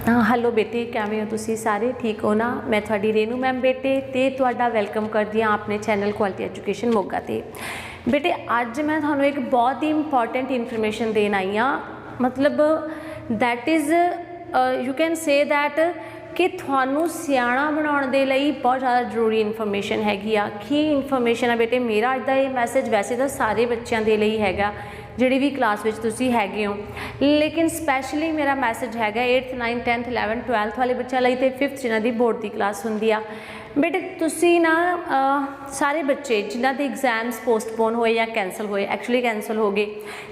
Hello बेटे, किवें हो तुसीं सारे? ठीक हो ना? मैं तुहाडी रेनू मैम बेटे ते तुहाडा वैलकम करदी हाँ अपने चैनल क्वालिटी एजुकेशन मोगा ते। बेटे अज मैं तुहानूं एक बहुत ही इंपॉर्टेंट इनफॉर्मेशन देन आई हाँ, मतलब that is you can say that कि तुहानूं सियाणा बनाउण दे लई बहुत ज़्यादा जरूरी इनफॉर्मेशन हैगी आ। की इनफॉर्मेशन है बेटे? मेरा अज दा ये मैसेज वैसे तो सारे बच्चों के लिए हैगा जिहड़ी भी क्लास विच तुसीं हैगे हो, लेकिन स्पैशली मेरा मैसेज हैगा 8th 9th 10th 11th 12th वाले बच्चों लिए तो 5th जिन्हां दी बोर्ड की क्लास हुंदी आ। बेटे तुसीं ना सारे बच्चे जिन्हां दे एग्जाम्स पोस्टपोन होए या कैंसल होए, एक्चुअली कैंसल हो गए,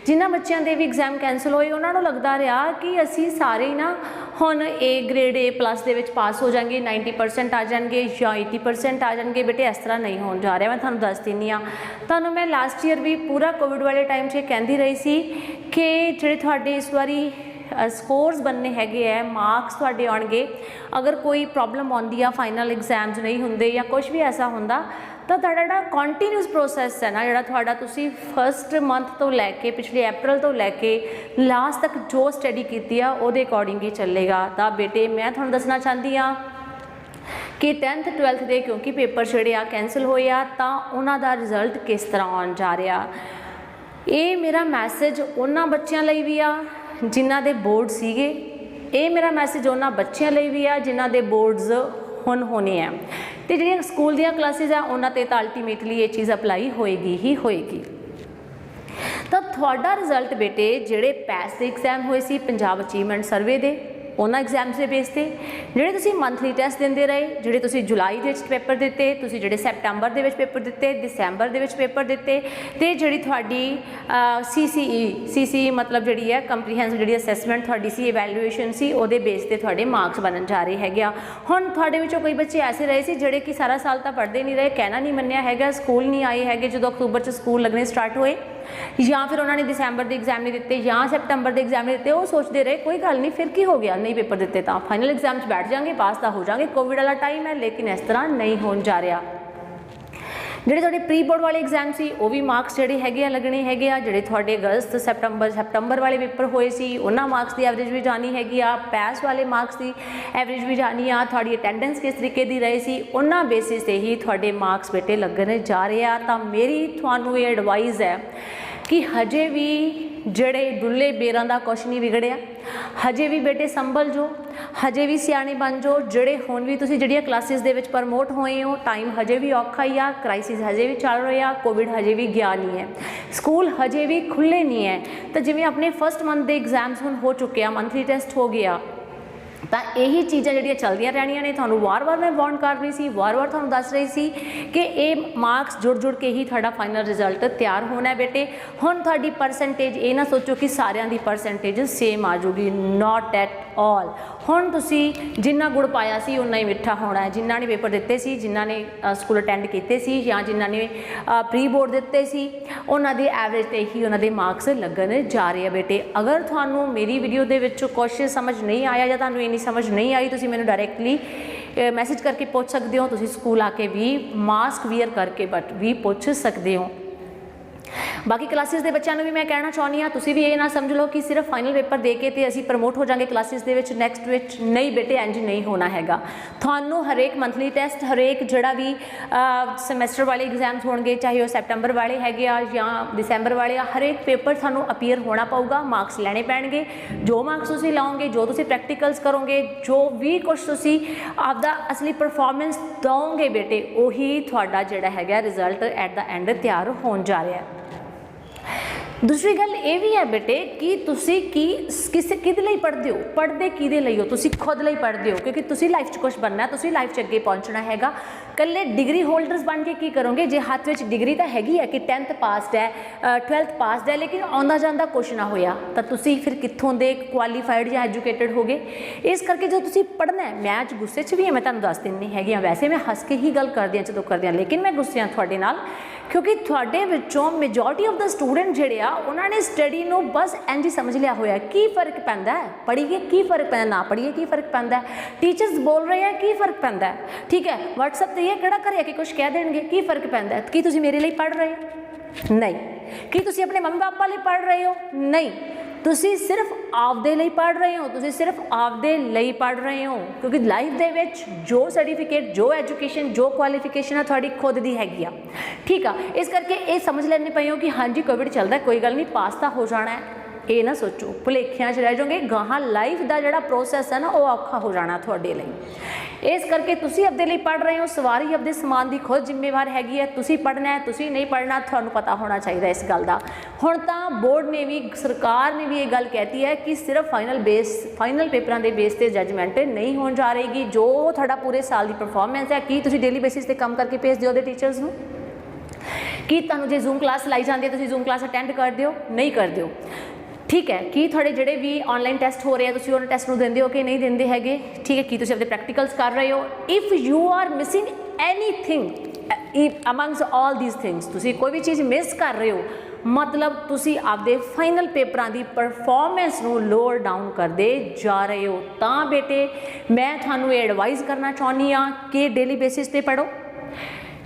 जिन्हां बच्चों के भी एग्जाम कैंसल होए उन्हां नूं लगदा रहा कि असीं सारे ना हुण ए ग्रेड A+ दे विच पास हो जाएंगे, 90% आ जाएंगे या 80% आ जाएंगे। बेटे इस तरह नहीं होने जा रहा। मैं तुहानूं दस दिंदी हाँ, तुहानूं मैं लास्ट ईयर भी पूरा कोविड वाले टाइम 'च कहती रही सी कि जिहड़े तुहाडे इस वारी स्कोर्स बनने हैगे है, मार्क्स तुहाडे आउणगे, अगर कोई प्रॉब्लम आउंदी आ, फाइनल एग्जाम्स नहीं हुंदे या कुछ भी ऐसा हुंदा तो तुहाडा कंटीन्यूस प्रोसैस है ना जिहड़ा तुहाडा तुसीं फर्स्ट मंथ तो लैके पिछले अप्रैल तो लैके लास्ट तक जो स्टडी कीती आ उहदे अकॉर्डिंग ही चलेगा। तो बेटे मैं तुहानूं दसना चाहती हाँ कि 10th 12th दे क्योंकि पेपर जिहड़े आ कैंसल होए आ तां उहनां दा रिजल्ट किस तरह आउण जा रहा। ये मेरा मैसेज उन्हां बच्चों लिए भी आ जिन्हां दे बोर्ड सीगे, ये मेरा मैसेज उन्हां बच्चों लिए भी आ जिन्हां दे बोर्ड्स हुण होने हैं, तो जिहड़ियां स्कूल दियां क्लासिस आ उन्हां ते तां अल्टीमेटली ये चीज़ अप्लाई होएगी ही होएगी। तो तुहाडा रिजल्ट बेटे जिहड़े पैस दे एग्जाम होए सी पंजाब अचीवमेंट सर्वे दे उन्हां एग्जाम्स के बेस ते जिहड़े तुसीं मंथली टैसट दिंदे रहे, जिहड़े तुसीं जुलाई दे विच पेपर दिते, तुसीं जिहड़े सैप्टंबर दे विच पेपर दिते, दिसंबर दे विच पेपर दिते, ते जिहड़ी तुहाडी CCE मतलब जिहड़ी है कंप्रीहेंसिव जिहड़ी असैसमेंट तुहाडी सी, इवैल्यूएशन सी, उहदे बेस ते तुहाडे मार्क्स बनन जा रहे हैगे आ। हुण तुहाडे विचों कई बच्चे ऐसे रहे सी जिहड़े कि सारा साल तां पढ़दे नहीं रहे, कहना नहीं मन्निया हैगा, स्कूल नहीं आए हैगे जदों अक्तूबर च स्कूल लगने स्टार्ट होए, या फिर उन्होंने दिसंबर के एग्जाम नहीं दिते या सैप्टंबर के एग्जाम नहीं दिते। वो सोचते रहे कोई गल नहीं, फिर की हो गया, नहीं पेपर दिते तो फाइनल एग्जाम बैठ जाएंगे, पास तो हो जाएंगे, कोविड वाला टाइम है। लेकिन इस तरह नहीं होने जा रहा। जिहड़े तुहाडे प्री बोर्ड वाले एग्जाम सी वो भी मार्क्स जिहड़े हैगे आ लगने हैगे आ, जिहड़े तुहाडे अगस्त सैप्टंबर वाले पेपर होए सी उन्हां मार्क्स की एवरेज भी जानी हैगी आ, पैस वाले मार्क्स की एवरेज भी जानी आ, तुहाडी अटेंडेंस किस तरीके की रही सी उन्हां बेसिस ते ही तुहाडे मार्क्स बेटे लगने जा रहे आ। तां मेरी तुहानूं ये एडवाइस है कि हजे भी जड़े डुले बेरां दा कुछ नहीं बिगड़िया, हजे भी बेटे संभल जो, हजे भी सियाने बन जो, जड़े हुण भी तुसीं जिहड़ियां क्लासिस दे विच प्रमोट होए हो, टाइम हजे भी औखा ही आ, क्राइसिस हजे भी चल रहा, कोविड हजे भी गया नहीं है, स्कूल हजे भी खुले नहीं है। तो जिवें अपने फर्स्ट मंथ के एग्जाम्स हुण हो चुके हैं, मंथली टैसट हो गया, तो यही चीज़ां जिहड़ियां चलदियां रहनियां ने। तुहानूं वार-वार मैं वार्न कर रही सी, वार-वार तुहानूं दस रही सी कि ये मार्क्स जुड़ के ही तुहाडा फाइनल रिजल्ट तैयार होना है बेटे। हुण तुहाडी परसेंटेज ये ना सोचो कि सारियां दी परसेंटेज सेम आ जूगी, नॉट एट ऑल। हुण तुसीं जिन्ना गुड़ पाया सी उन्ना ही मिठा होना है। जिन्हां ने पेपर दिते सी, जिन्हां ने स्कूल अटेंड कीते सी या जिन्हां ने प्री बोर्ड दिते सी, उन्हां दी एवरेज ते ही उन्हां दे मार्क्स लगन जा रहे हैं बेटे। अगर तुहानूं मेरी वीडियो दे विच कुछ समझ नहीं आया या तुहानूं इन्नी समझ नहीं आई, तुसीं मैनूं डायरैक्टली मैसेज करके पूछ सकते हो, तुसीं स्कूल आके भी मास्क वियर करके बट भी पूछ सकते हो। बाकी क्लासिस के बच्चों भी मैं कहना चाहती हाँ, तुसीं भी ये ना समझ लो कि सिर्फ फाइनल पेपर दे के असीं प्रमोट हो जाएंगे क्लासिस दे विच नैक्सट विच, नहीं बेटे इंज नहीं होना हैगा। तुहानूं हरेक मंथली टैसट, हरेक जिहड़ा भी समैसटर वाले एग्जाम्स होणगे, चाहे वो सैप्टंबर वाले हैगे आ या दिसंबर वाले आ, हरेक पेपर तुहानूं अपीयर होना पऊगा, मार्क्स लैणे पैणगे। जो मार्क्स तुसीं लाओगे, जो तुसीं प्रैक्टिकल्स करोगे, जो भी कुछ तुसीं आपदा असली परफॉर्मेंस दोगे बेटे, उही तुहाडा जिहड़ा हैगा रिजल्ट एट द एंड तैयार होण जा रहा है। दूसरी गल ये भी है बेटे कि तुसी किहदे लई पढ़दे हो, पढ़दे किहदे लई हो, तुसी खुद लई पढ़दे हो, क्योंकि तुसी लाइफ च कुछ बनना है, तुसी लाइफ च अगे पहुँचना हैगा। कल्ले डिग्री होल्डर्स बन के की करोगे जे हाथ में डिग्री तो हैगी है कि 10th पासड है, 12th पासड है, लेकिन आउंदा जांदा कुछ ना होया तो तुसी फिर कित्थों दे क्वालीफाइड या एजुकेटेड हो गए। इस करके जो तुसी पढ़ना है, मैं अज गुस्से च भी है, मैं तुहानूं दस दिंदी हैगी हाँ, वैसे मैं हस के ही गल करदी हां जदों करदी हां, लेकिन मैं गुस्से हां तुहाडे नाल क्योंकि तुहाडे विचों मेजोरिटी ऑफ द स्टूडेंट जिहड़े आ उन्होंने स्टडी नूं बस इंज ही समझ लिया होया। की फर्क पैंदा है पढ़ीए, की फर्क पैंदा ना पढ़ीए, की फर्क पैंदा है, टीचर्स बोल रहे हैं की फर्क पैंदा है, ठीक है, WhatsApp ते ये किहड़ा घरे कि कुछ कह देणगे, की फर्क पैंदा है। की तुसीं मेरे लिए पढ़ रहे हो? नहीं। कि तुसीं अपने मम्मी पापा लिए पढ़ रहे हो? नहीं। ਤੁਸੀਂ ਸਿਰਫ ਆਪਦੇ ਲਈ ਪੜ੍ਹ ਰਹੇ ਹੋ, ਤੁਸੀਂ ਸਿਰਫ ਆਪਦੇ ਲਈ ਪੜ੍ਹ ਰਹੇ ਹੋ, ਕਿਉਂਕਿ ਲਾਈਫ ਦੇ ਵਿੱਚ ਜੋ ਸਰਟੀਫਿਕੇਟ, ਜੋ ਐਜੂਕੇਸ਼ਨ, ਜੋ ਕੁਆਲੀਫਿਕੇਸ਼ਨ ਆ ਤੁਹਾਡੀ ਖੁਦ ਦੀ ਹੈਗੀ ਆ, ਠੀਕ ਆ। ਇਸ ਕਰਕੇ ਇਹ ਸਮਝ ਲੈਣੇ ਪਏ ਹੋ ਕਿ ਹਾਂਜੀ ਕੋਵਿਡ ਚੱਲਦਾ, ਕੋਈ ਗੱਲ ਨਹੀਂ, ਪਾਸ ਤਾਂ ਹੋ ਜਾਣਾ ਹੈ। ਇਹ ਨਾ ਸੋਚੋ ਭੁਲੇਖਿਆਂ 'ਚ ਰਹਿ ਜਾਓਗੇ, ਗਾਹਾਂ ਲਾਈਫ ਦਾ ਜਿਹੜਾ ਪ੍ਰੋਸੈਸ ਹੈ ਨਾ ਉਹ ਔਖਾ ਹੋ ਜਾਣਾ ਤੁਹਾਡੇ ਲਈ। ਇਸ ਕਰਕੇ ਤੁਸੀਂ ਆਪਦੇ ਲਈ ਪੜ੍ਹ ਰਹੇ ਹੋ, ਸਵਾਰੀ ਆਪਦੇ ਸਮਾਨ ਦੀ ਖੁਦ ਜ਼ਿੰਮੇਵਾਰ ਹੈਗੀ ਹੈ। ਤੁਸੀਂ ਪੜ੍ਹਨਾ ਹੈ, ਤੁਸੀਂ ਨਹੀਂ ਪੜ੍ਹਨਾ, ਤੁਹਾਨੂੰ ਪਤਾ ਹੋਣਾ ਚਾਹੀਦਾ ਇਸ ਗੱਲ ਦਾ। ਹੁਣ ਤਾਂ ਬੋਰਡ ਨੇ ਵੀ, ਸਰਕਾਰ ਨੇ ਵੀ ਇਹ ਗੱਲ ਕਹਿਤੀ ਹੈ ਕਿ ਸਿਰਫ ਫਾਈਨਲ ਪੇਪਰਾਂ ਦੇ ਬੇਸ 'ਤੇ ਜੱਜਮੈਂਟ ਨਹੀਂ ਹੋਣ ਜਾ ਰਹੇਗੀ। ਜੋ ਤੁਹਾਡਾ ਪੂਰੇ ਸਾਲ ਦੀ ਪਰਫੋਰਮੈਂਸ ਹੈ, ਕੀ ਤੁਸੀਂ ਡੇਲੀ ਬੇਸਿਸ 'ਤੇ ਕੰਮ ਕਰਕੇ ਭੇਜ ਦਿਓ ਉਹਦੇ ਟੀਚਰਸ ਨੂੰ? ਕੀ ਤੁਹਾਨੂੰ ਜੇ ਜ਼ੂਮ ਕਲਾਸ ਲਾਈ ਜਾਂਦੀ ਹੈ ਤੁਸੀਂ ਜ਼ੂਮ ਕਲਾਸ ਅਟੈਂਡ ਕਰ ਦਿਓ? ਨਹੀਂ ਕਰ ਦਿਓ, ਠੀਕ ਹੈ। ਕੀ ਤੁਹਾਡੇ ਜਿਹੜੇ ਵੀ ਆਨਲਾਈਨ ਟੈਸਟ ਹੋ ਰਹੇ ਆ ਤੁਸੀਂ ਉਹਨਾਂ ਟੈਸਟ ਨੂੰ ਦਿੰਦੇ ਹੋ ਕਿ ਨਹੀਂ ਦਿੰਦੇ ਹੈਗੇ? ਠੀਕ ਹੈ। ਕੀ ਤੁਸੀਂ ਆਪਣੇ ਪ੍ਰੈਕਟੀਕਲਸ ਕਰ ਰਹੇ ਹੋ? If you are missing anything ਅਮੰਗਸ all these things, ਤੁਸੀਂ ਕੋਈ ਵੀ ਚੀਜ਼ ਮਿਸ ਕਰ ਰਹੇ ਹੋ, ਮਤਲਬ ਤੁਸੀਂ ਆਪਦੇ ਫਾਈਨਲ ਪੇਪਰਾਂ ਦੀ ਪਰਫੋਰਮੈਂਸ ਨੂੰ ਲੋਅਰ ਡਾਊਨ ਕਰਦੇ ਜਾ ਰਹੇ ਹੋ। ਤਾਂ ਬੇਟੇ ਮੈਂ ਤੁਹਾਨੂੰ ਇਹ ਐਡਵਾਈਸ ਕਰਨਾ ਚਾਹੁੰਦੀ ਹਾਂ ਕਿ ਡੇਲੀ ਬੇਸਿਸ 'ਤੇ ਪੜ੍ਹੋ।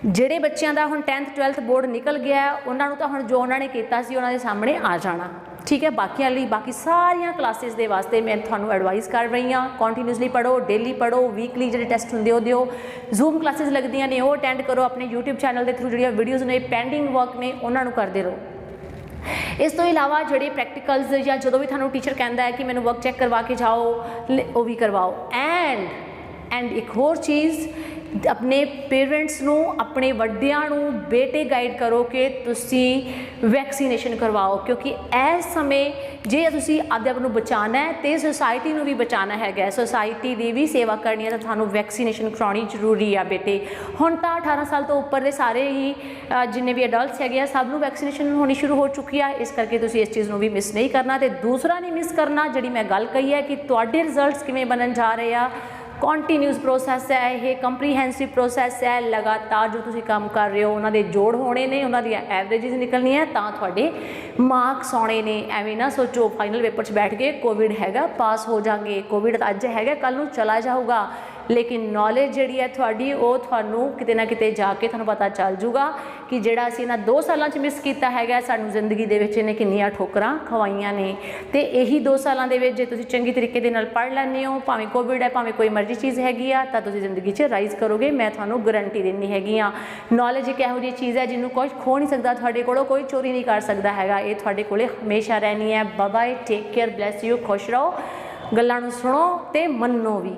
ਜਿਹੜੇ ਬੱਚਿਆਂ ਦਾ ਹੁਣ 10th 12th ਬੋਰਡ ਨਿਕਲ ਗਿਆ ਉਹਨਾਂ ਨੂੰ ਤਾਂ ਹੁਣ ਜੋ ਉਹਨਾਂ ਨੇ ਕੀਤਾ ਸੀ ਉਹਨਾਂ ਦੇ ਸਾਹਮਣੇ ਆ ਜਾਣਾ, ਠੀਕ ਹੈ। ਬਾਕੀਆਂ ਲਈ, ਬਾਕੀ ਸਾਰੀਆਂ ਕਲਾਸਿਸ ਦੇ ਵਾਸਤੇ ਮੈਂ ਤੁਹਾਨੂੰ ਐਡਵਾਈਸ ਕਰ ਰਹੀ ਹਾਂ, ਕੰਟੀਨਿਊਸਲੀ ਪੜ੍ਹੋ, ਡੇਲੀ ਪੜ੍ਹੋ, ਵੀਕਲੀ ਜਿਹੜੇ ਟੈਸਟ ਹੁੰਦੇ ਉਹ ਦਿਓ, ਜ਼ੂਮ ਕਲਾਸਿਸ ਲੱਗਦੀਆਂ ਨੇ ਉਹ ਅਟੈਂਡ ਕਰੋ, ਆਪਣੇ YouTube ਚੈਨਲ ਦੇ ਥਰੂ ਜਿਹੜੀਆਂ ਵੀਡੀਓਜ਼ ਨੇ, ਪੈਂਡਿੰਗ ਵਰਕ ਨੇ ਉਹਨਾਂ ਨੂੰ ਕਰਦੇ ਰਹੋ। ਇਸ ਤੋਂ ਇਲਾਵਾ ਜਿਹੜੇ ਪ੍ਰੈਕਟੀਕਲਸ ਜਾਂ ਜਦੋਂ ਵੀ ਤੁਹਾਨੂੰ ਟੀਚਰ ਕਹਿੰਦਾ ਹੈ ਕਿ ਮੈਨੂੰ ਵਰਕ ਚੈੱਕ ਕਰਵਾ ਕੇ ਜਾਓ, ਉਹ ਵੀ ਕਰਵਾਓ। ਐਂਡ ਇੱਕ ਹੋਰ ਚੀਜ਼, ਆਪਣੇ ਪੇਰੈਂਟਸ ਨੂੰ, ਆਪਣੇ ਵੱਡਿਆਂ ਨੂੰ ਬੇਟੇ ਗਾਈਡ ਕਰੋ ਕਿ ਤੁਸੀਂ ਵੈਕਸੀਨੇਸ਼ਨ ਕਰਵਾਓ, ਕਿਉਂਕਿ ਇਸ ਸਮੇਂ ਜੇ ਤੁਸੀਂ ਆਪਦੇ ਆਪ ਨੂੰ ਬਚਾਉਣਾ ਹੈ ਤੇ ਸੋਸਾਇਟੀ ਨੂੰ ਵੀ ਬਚਾਉਣਾ ਹੈਗਾ, ਸੋਸਾਇਟੀ ਦੀ ਵੀ ਸੇਵਾ ਕਰਨੀ ਹੈ, ਤਾਂ ਤੁਹਾਨੂੰ ਵੈਕਸੀਨੇਸ਼ਨ ਕਰਾਉਣੀ ਜ਼ਰੂਰੀ ਆ ਬੇਟੇ। ਹੁਣ ਤਾਂ 18 ਸਾਲ ਤੋਂ ਉੱਪਰ ਦੇ ਸਾਰੇ ਹੀ ਜਿੰਨੇ ਵੀ ਅਡਲਟਸ ਹੈਗੇ ਆ ਸਭ ਨੂੰ ਵੈਕਸੀਨੇਸ਼ਨ ਹੋਣੀ ਸ਼ੁਰੂ ਹੋ ਚੁੱਕੀ ਆ। ਇਸ ਕਰਕੇ ਤੁਸੀਂ ਇਸ ਚੀਜ਼ ਨੂੰ ਵੀ ਮਿਸ ਨਹੀਂ ਕਰਨਾ। ਤੇ ਦੂਸਰਾ ਨਹੀਂ ਮਿਸ ਕਰਨਾ, ਜਿਹੜੀ ਮੈਂ ਗੱਲ ਕਹੀ ਹੈ ਕਿ ਤੁਹਾਡੇ ਰਿਜ਼ਲਟਸ ਕਿਵੇਂ ਬਣਨ ਜਾ ਰਹੇ ਆ, ਕੰਟੀਨਿਊਸ ਪ੍ਰੋਸੈਸ ਹੈ ਇਹ, ਕੰਪਰੀਹੈਂਸਿਵ ਪ੍ਰੋਸੈਸ ਹੈ। ਲਗਾਤਾਰ ਜੋ ਤੁਸੀਂ ਕੰਮ ਕਰ ਰਹੇ ਹੋ ਉਹਨਾਂ ਦੇ ਜੋੜ ਹੋਣੇ ਨੇ, ਉਹਨਾਂ ਦੀਆਂ ਐਵਰੇਜਿਸ ਨਿਕਲਣੀਆਂ ਤਾਂ ਤੁਹਾਡੇ ਮਾਰਕਸ ਆਉਣੇ ਨੇ। ਐਵੇਂ ਨਾ ਸੋਚੋ ਫਾਈਨਲ ਪੇਪਰ 'ਚ ਬੈਠ ਕੇ ਕੋਵਿਡ ਹੈਗਾ ਪਾਸ ਹੋ ਜਾਵਾਂਗੇ, ਕੋਵਿਡ ਅੱਜ ਹੈਗਾ ਕੱਲ੍ਹ ਨੂੰ ਚਲਾ ਜਾਊਗਾ, ਲੇਕਿਨ ਨੌਲੇਜ ਜਿਹੜੀ ਹੈ ਤੁਹਾਡੀ ਉਹ ਤੁਹਾਨੂੰ ਕਿਤੇ ਨਾ ਕਿਤੇ ਜਾ ਕੇ ਤੁਹਾਨੂੰ ਪਤਾ ਚੱਲ ਜੂਗਾ ਕਿ ਜਿਹੜਾ ਅਸੀਂ ਇਹਨਾਂ 2 ਸਾਲਾਂ 'ਚ ਮਿਸ ਕੀਤਾ ਹੈਗਾ, ਸਾਨੂੰ ਜ਼ਿੰਦਗੀ ਦੇ ਵਿੱਚ ਇਹਨੇ ਕਿੰਨੀਆਂ ਠੋਕਰਾਂ ਖਵਾਈਆਂ ਨੇ। ਤੇ ਇਹੀ 2 ਸਾਲਾਂ ਦੇ ਵਿੱਚ ਜੇ ਤੁਸੀਂ ਚੰਗੀ ਤਰੀਕੇ ਦੇ ਨਾਲ ਪੜ੍ਹ ਲੈਂਦੇ ਹੋ, ਭਾਵੇਂ ਕੋਵਿਡ ਹੈ ਭਾਵੇਂ ਕੋਈ ਮਰਜ਼ੀ ਚੀਜ਼ ਹੈਗੀ ਆ, ਤਾਂ ਤੁਸੀਂ ਜ਼ਿੰਦਗੀ 'ਚ ਰਾਈਜ਼ ਕਰੋਗੇ, ਮੈਂ ਤੁਹਾਨੂੰ ਗਰੰਟੀ ਦਿੰਦੀ ਹੈਗੀ ਆ। ਨੌਲੇਜ ਇੱਕ ਇਹੋ ਜਿਹੀ ਚੀਜ਼ ਹੈ ਜਿਹਨੂੰ ਕੋਈ ਖੋ ਨਹੀਂ ਸਕਦਾ ਤੁਹਾਡੇ ਕੋਲੋਂ, ਕੋਈ ਚੋਰੀ ਨਹੀਂ ਕਰ ਸਕਦਾ ਹੈਗਾ, ਇਹ ਤੁਹਾਡੇ ਕੋਲੇ ਹਮੇਸ਼ਾ ਰਹਿਣੀ ਹੈ। Bye bye, take care, bless you, ਖੁਸ਼ ਰਹੋ, ਗੱਲਾਂ ਨੂੰ ਸੁਣੋ ਤੇ ਮੰਨੋ ਵੀ।